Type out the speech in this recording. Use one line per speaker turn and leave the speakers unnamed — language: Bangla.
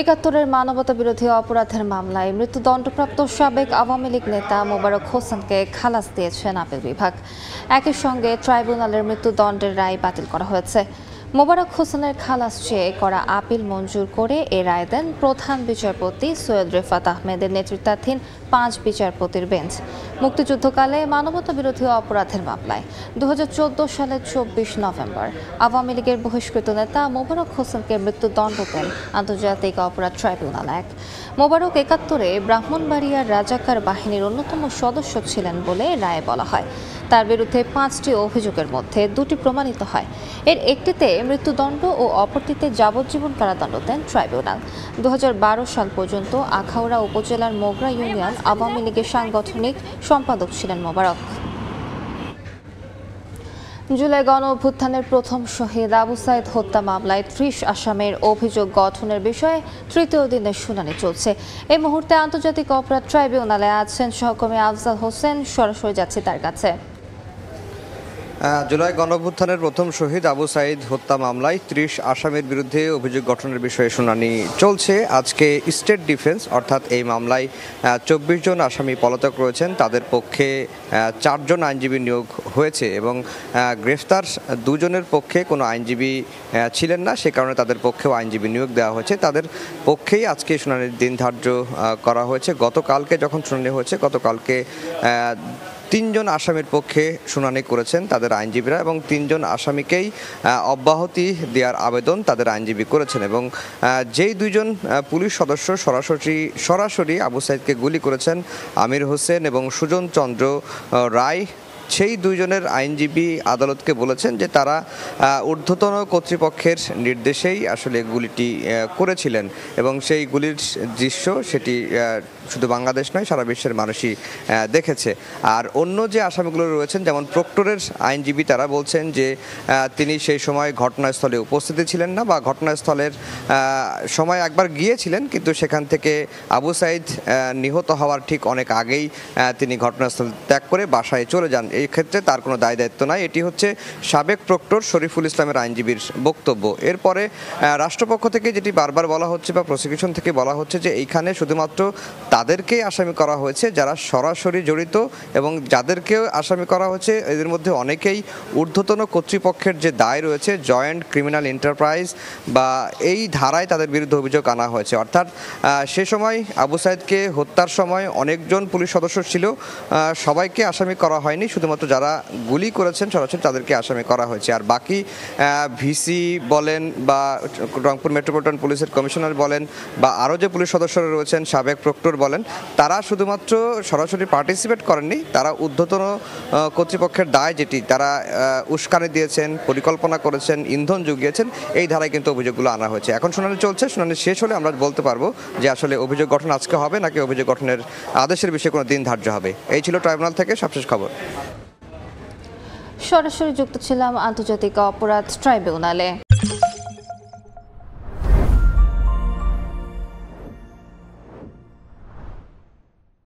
একাত্তরের মানবতাবিরোধী অপরাধের মামলায় মৃত্যুদণ্ডপ্রাপ্ত সাবেক আওয়ামী লীগ নেতা মোবারক হোসেনকে খালাস দিয়েছেন আপিল বিভাগ। একই সঙ্গে ট্রাইব্যুনালের মৃত্যুদণ্ডের রায় বাতিল করা হয়েছে। মোবারক হোসেনের খালাস চেয়ে করা আপিল মঞ্জুর করে এ রায় দেন প্রধান বিচারপতি সৈয়দ রেফাত আহমেদের নেতৃত্বাধীন ৫ বিচারপতির বেঞ্চ। মুক্তিযুদ্ধকালে মানবতাবিরোধী অপরাধের মামলায় ২০১৪ সালের ২৪ নভেম্বর আওয়ামী লীগের বহিষ্কৃত নেতা মোবারক হোসেনকে মৃত্যুদণ্ড দেন আন্তর্জাতিক অপরাধ ট্রাইব্যুনাল ১। মোবারক একাত্তরে ব্রাহ্মণবাড়িয়ার রাজাকার বাহিনীর অন্যতম সদস্য ছিলেন বলে রায়ে বলা হয়। তার বিরুদ্ধে ৫টি অভিযোগের মধ্যে ২টি প্রমাণিত হয়। এর একটিতে মৃত্যুদণ্ড ও অপরটিতে যাবজ্জীবন কারাদণ্ড দেন ট্রাইব্যুনাল। ২০১২ সাল পর্যন্ত আখাউড়া উপজেলার মোগরা ইউনিয়ন আওয়ামী লীগের সাংগঠনিক সম্পাদক ছিলেন মোবারক। জুলাই গণঅভ্যুত্থানের প্রথম শহীদ আবু সাইদ হত্যা মামলায় ৩০ আসামির অভিযোগ গঠনের বিষয়ে তৃতীয় দিনের শুনানি চলছে। এই মুহূর্তে আন্তর্জাতিক অপরাধ ট্রাইব্যুনালে আছেন সহকর্মী আফজাল হোসেন। সরাসরি যাচ্ছি তার কাছে।
জুলাই গণঅভ্যুত্থানের প্রথম শহীদ আবু সাইদ হত্যা মামলায় ৩০ আসামির বিরুদ্ধে অভিযোগ গঠনের বিষয়ে শুনানি চলছে। আজকে স্টেট ডিফেন্স অর্থাৎ এই মামলায় ২৪ জন আসামি পলাতক রয়েছেন, তাদের পক্ষে ৪ জন আইনজীবী নিয়োগ হয়েছে এবং গ্রেফতার ২ জনের পক্ষে কোনো আইনজীবী ছিলেন না, সে কারণে তাদের পক্ষেও আইনজীবী নিয়োগ দেওয়া হয়েছে। তাদের পক্ষেই আজকে শুনানির দিন ধার্য করা হয়েছে। গতকালকে যখন শুনানি হয়েছে, গতকালকে ৩ জন আসামির পক্ষে শুনানি করেছেন তাদের আইনজীবীরা এবং ৩ জন আসামিকেই অব্যাহতি দেওয়ার আবেদন তাদের আইনজীবী করেছেন এবং যেই ২ জন পুলিশ সদস্য সরাসরি আবু সাইদকে গুলি করেছেন, আমির হোসেন এবং সুজন চন্দ্র রায়, সেই ২ জনের আইনজীবী আদালতকে বলেছেন যে তারা ঊর্ধ্বতন কর্তৃপক্ষের নির্দেশেই আসলে গুলিটি করেছিলেন এবং সেই গুলির দৃশ্য সেটি শুধু বাংলাদেশ নয়, সারা বিশ্বের মানুষই দেখেছে। আর অন্য যে আসামিগুলো রয়েছেন, যেমন প্রক্টরের আইনজীবী, তারা বলছেন যে তিনি সেই সময় ঘটনাস্থলে উপস্থিত ছিলেন না বা ঘটনাস্থলের সময় একবার গিয়েছিলেন, কিন্তু সেখান থেকে আবু সাইদ নিহত হওয়ার ঠিক অনেক আগেই তিনি ঘটনাস্থল ত্যাগ করে বাসায় চলে যান। এই ক্ষেত্রে তার কোনো দায় দায়িত্ব নাই। এটি হচ্ছে সাবেক প্রক্টর শরীফুল ইসলামের আইনজীবীর বক্তব্য। এরপরে রাষ্ট্রপক্ষ থেকে যেটি বারবার বলা হচ্ছে বা প্রসিকিউশন থেকে বলা হচ্ছে যে এইখানে শুধুমাত্র তাদেরকেই আসামি করা হয়েছে যারা সরাসরি জড়িত এবং যাদেরকেও আসামি করা হয়েছে এদের মধ্যে অনেকেই ঊর্ধ্বতন কর্তৃপক্ষের যে দায় রয়েছে, জয়েন্ট ক্রিমিনাল এন্টারপ্রাইজ বা এই ধারায় তাদের বিরুদ্ধে অভিযোগ আনা হয়েছে। অর্থাৎ সে সময় আবু সাইদকে হত্যার সময় অনেকজন পুলিশ সদস্য ছিল, সবাইকে আসামি করা হয়নি, শুধুমাত্র যারা গুলি করেছেন সরাসরি তাদেরকে আসামি করা হয়েছে। আর বাকি ভিসি বলেন বা রংপুর মেট্রোপলিটন পুলিশের কমিশনার বলেন বা আরও যে পুলিশ সদস্যরা রয়েছেন, সাবেক প্রক্টর বলেন, তারা শুধুমাত্র সরাসরি পার্টিসিপেট করেননি, তারা ঊর্ধ্বতন কর্তৃপক্ষের দায় যেটি তারা উস্কানি দিয়েছেন, পরিকল্পনা করেছেন, ইন্ধন জুগিয়েছেন, এই ধারায় কিন্তু অভিযোগগুলো আনা হয়েছে। এখন শুনানি চলছে, শুনানি শেষ হলে আমরা বলতে পারবো যে আসলে অভিযোগ গঠন আজকে হবে নাকি অভিযোগ গঠনের আদেশের বিষয়ে কোনো দিন ধার্য হবে। এই ছিল ট্রাইব্যুনাল থেকে সবশেষ খবর।
সরাসরি যুক্ত ছিলাম আন্তর্জাতিক অপরাধ ট্রাইব্যুনালে।